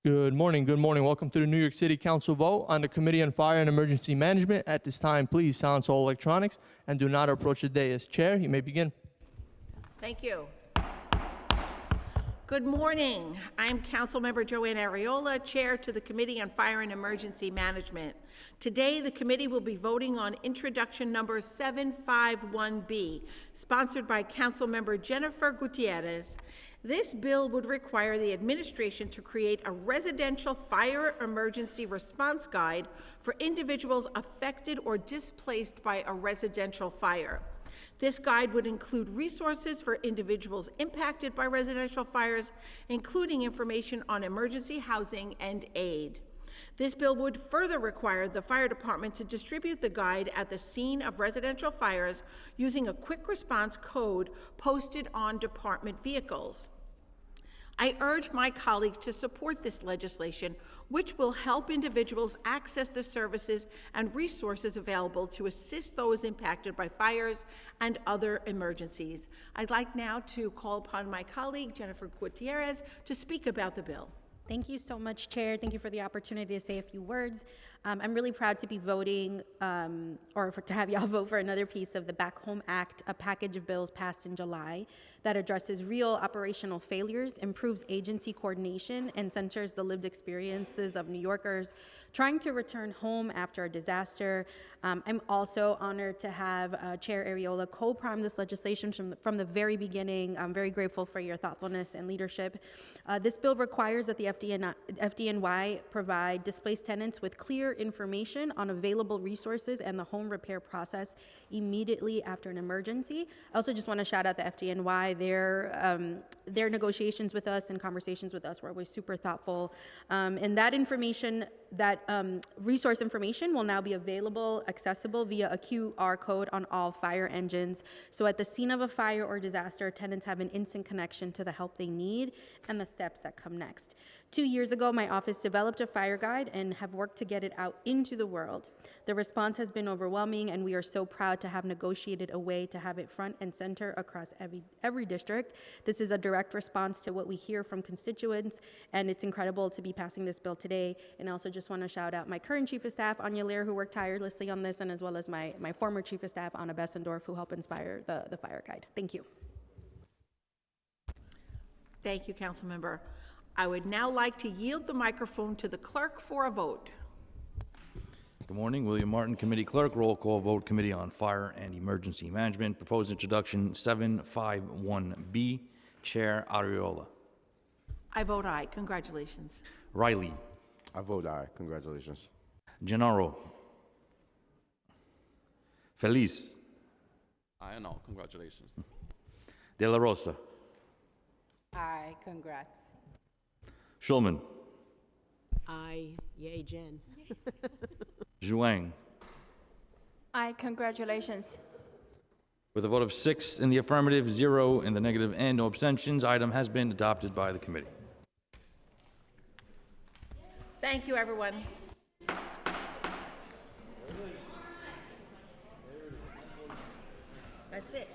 Good morning. Good morning. Welcome to the New York City Council vote on the Committee on Fire and Emergency Management. At this time, please silence all electronics and do not approach the dais. Chair, you may begin. Thank you. Good morning. I'm Councilmember Joanne Ariola, Chair to the Committee on Fire and Emergency Management. Today, the committee will be voting on introduction number 751B, sponsored by Councilmember Jennifer Gutierrez. This bill would require the administration to create a residential fire emergency response guide for individuals affected or displaced by a residential fire. This guide would include resources for individuals impacted by residential fires, including information on emergency housing and aid. This bill would further require the fire department to distribute the guide at the scene of residential fires using a quick response code posted on department vehicles. I urge my colleagues to support this legislation, which will help individuals access the services and resources available to assist those impacted by fires and other emergencies. I'd like now to call upon my colleague, Jennifer Gutierrez, to speak about the bill. Thank you so much, Chair. Thank you for the opportunity to say a few words. I'm really proud to be voting, to have y'all vote for another piece of the Back Home Act, a package of bills passed in July that addresses real operational failures, improves agency coordination, and centers the lived experiences of New Yorkers trying to return home after a disaster. I'm also honored to have Chair Ariola co-prime this legislation from the very beginning. I'm very grateful for your thoughtfulness and leadership. This bill requires that the FDNY provide displaced tenants with clear information on available resources and the home repair process immediately after an emergency. I also just want to shout out the FDNY. Their negotiations with us and conversations with us were always super thoughtful. And that information, resource information will now be available, accessible via a QR code on all fire engines. So at the scene of a fire or disaster, tenants have an instant connection to the help they need and the steps that come next. 2 years ago, my office developed a fire guide and have worked to get it out into the world. The response has been overwhelming, and we are so proud to have negotiated a way to have it front and center across every district. This is a direct response to what we hear from constituents, and it's incredible to be passing this bill today. And I also just want to shout out my current Chief of Staff, Anya Lear, who worked tirelessly on this, and as well as my former Chief of Staff, Anna Bessendorf, who helped inspire the fire guide. Thank you. Thank you, Councilmember. I would now like to yield the microphone to the clerk for a vote. Good morning. William Martin, Committee Clerk. Roll call vote, Committee on Fire and Emergency Management. Proposed introduction 751B. Chair Ariola. I vote aye. Congratulations. Riley. I vote aye. Congratulations. Gennaro. Feliz. Aye and all. Congratulations. De La Rosa. Aye, congrats. Schulman. Aye, yay, Jen. Zhuang. Aye, congratulations. With a vote of 6 in the affirmative, 0 in the negative, and no abstentions, item has been adopted by the committee. Thank you, everyone. That's it.